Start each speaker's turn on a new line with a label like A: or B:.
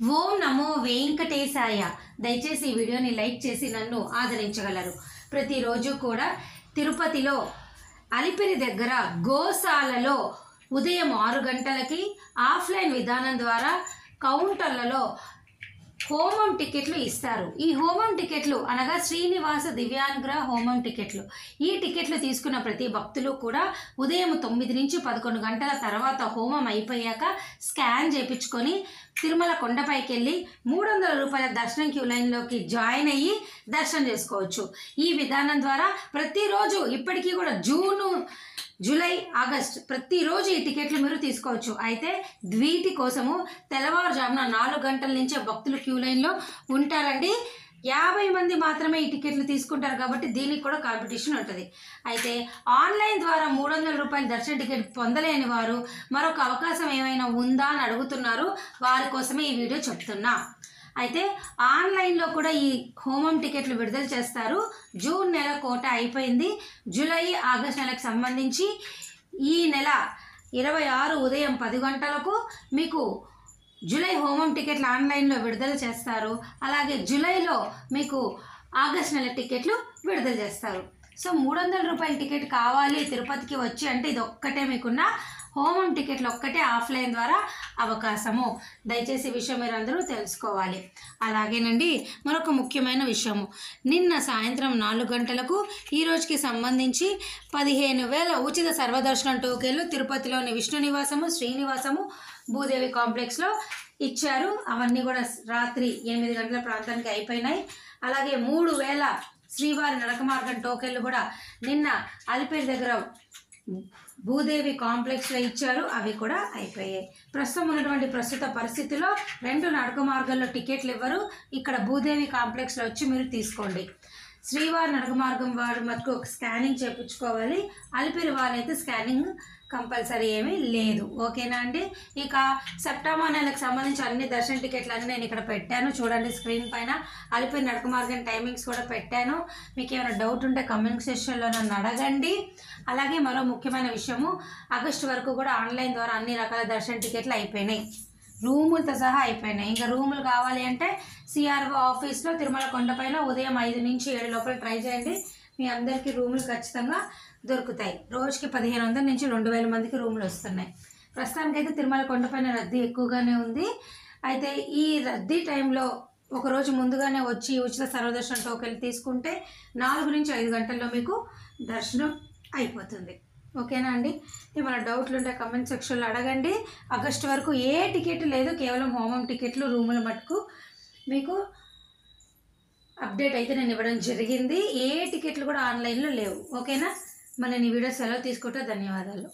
A: ఓం నమో వెంకటేశాయ. దయచేసి ఈ వీడియోని లైక్ చేసి నన్ను ఆదరించగలరు. ప్రతిరోజు కూడా తిరుపతిలో అలిపిరి దగ్గర గోశాలలో ఉదయం 6 గంటలకి ఆఫ్లైన్ విధానం ద్వారా కౌంటర్లలో హోమం టికెట్లు ఇస్తారు. ఈ హోమం టికెట్లు అనగా శ్రీనివాస దివ్యానుగ్రహ హోమం టికెట్లు. ఈ టికెట్లు తీసుకున్న ప్రతి భక్తులు కూడా ఉదయం 9 నుంచి 11 గంటల తర్వాత హోమం అయిపోయాక స్కాన్ చేయించుకొని తిరుమల కొండపైకి వెళ్ళి 300 రూపాయల దర్శనం క్యూ లైన్లోకి జాయిన్ అయ్యి దర్శనం చేసుకోవచ్చు. ఈ విధానం ద్వారా ప్రతిరోజు ఇప్పటికీ కూడా జూను, జూలై, ఆగస్ట్ ప్రతిరోజు ఈ టికెట్లు మీరు తీసుకోవచ్చు. అయితే వీటి కోసము తెల్లవారుజామున 4 గంటల నుంచే భక్తులు క్యూ లైన్లో ఉంటారండి. 50 మంది మాత్రమే ఈ టికెట్లు తీసుకుంటారు కాబట్టి దీనికి కూడా కాంపిటీషన్ ఉంటుంది. అయితే ఆన్లైన్ ద్వారా 300 రూపాయల దర్శన టికెట్ పొందలేని వారు మరొక అవకాశం ఏమైనా ఉందా అని అడుగుతున్నారు. వారి కోసమే ఈ వీడియో చెప్తున్నా. అయితే ఆన్లైన్లో కూడా ఈ హోమం టికెట్లు విడుదల చేస్తారు. జూన్ నెల కోట అయిపోయింది. జూలై, ఆగస్ట్ నెలకు సంబంధించి ఈ నెల 26 ఉదయం 10 గంటలకు మీకు జూలై హోమం టికెట్లు ఆన్లైన్లో విడుదల చేస్తారు. అలాగే జూలైలో మీకు ఆగస్ట్ నెల టికెట్లు విడుదల చేస్తారు. సో 300 రూపాయల టికెట్ కావాలి తిరుపతికి వచ్చి అంటే ఇది ఒక్కటే మీకున్న హోమం టికెట్లు ఒక్కటే ఆఫ్లైన్ ద్వారా అవకాశము. దయచేసి ఈ విషయం మీరు అందరూ తెలుసుకోవాలి. అలాగేనండి, మరొక ముఖ్యమైన విషయము, నిన్న సాయంత్రం 4 గంటలకు ఈ రోజుకి సంబంధించి 15,000 ఉచిత సర్వదర్శనం టోకెన్లు తిరుపతిలోని విష్ణు నివాసము, శ్రీనివాసము, భూదేవి కాంప్లెక్స్లో ఇచ్చారు. అవన్నీ కూడా రాత్రి 8 గంటల ప్రాంతానికి అయిపోయినాయి. అలాగే 3,000 శ్రీవారి నడక మార్గం టోకెన్లు కూడా నిన్న అలిపిరి దగ్గర భూదేవి కాంప్లెక్స్లో ఇచ్చారు. అవి కూడా అయిపోయాయి. ప్రస్తుతం ఉన్నటువంటి ప్రస్తుత పరిస్థితిలో 2 నడక మార్గాల్లో టికెట్లు ఇవ్వరు. ఇక్కడ భూదేవి కాంప్లెక్స్లో వచ్చి మీరు తీసుకోండి. శ్రీవారి నడక మార్గం వారు మటుకు ఒక స్కానింగ్ చేయించుకోవాలి. అలిపిరి వాళ్ళైతే స్కానింగ్ కంపల్సరీ ఏమీ లేదు. ఓకేనా అండి? ఇక సెప్టెంబర్ నెలకు సంబంధించి అన్ని దర్శన టికెట్లు అన్నీ నేను ఇక్కడ పెట్టాను. చూడండి స్క్రీన్ పైన. అలిపిరి నడక మార్గం టైమింగ్స్ కూడా పెట్టాను. మీకు ఏమైనా డౌట్ ఉంటే కమెంట్ సెక్షన్లో నన్ను అడగండి. అలాగే మరో ముఖ్యమైన విషయము, ఆగస్టు వరకు కూడా ఆన్లైన్ ద్వారా అన్ని రకాల దర్శన టికెట్లు అయిపోయినాయి. రూములతో సహా అయిపోయినాయి. ఇంకా రూములు కావాలి అంటే సిఆర్ఓ ఆఫీస్లో తిరుమల కొండపైన ఉదయం 5 నుంచి 7 లోపల ట్రై చేయండి. మీ అందరికీ రూములు ఖచ్చితంగా దొరుకుతాయి. రోజుకి 1,500 నుంచి 2,000 మందికి రూములు వస్తున్నాయి. ప్రస్తుతానికైతే తిరుమల కొండపైన రద్దీ ఎక్కువగానే ఉంది. అయితే ఈ రద్దీ టైంలో ఒకరోజు ముందుగానే వచ్చి ఉచిత సర్వదర్శన టోకెన్ తీసుకుంటే 4 నుంచి 5 గంటల్లో మీకు దర్శనం అయిపోతుంది. ఓకేనా అండి? ఏమైనా డౌట్లు ఉంటే కమెంట్ సెక్షన్లో అడగండి. ఆగస్టు వరకు ఏ టికెట్ లేదు, కేవలం హోమం టికెట్లు, రూముల మటుకు మీకు అప్డేట్ అయితే నేను ఇవ్వడం జరిగింది. ఏ టికెట్లు కూడా ఆన్లైన్లో లేవు. ఓకేనా? మన ఈ వీడియో సెలవు తీసుకుంటే ధన్యవాదాలు.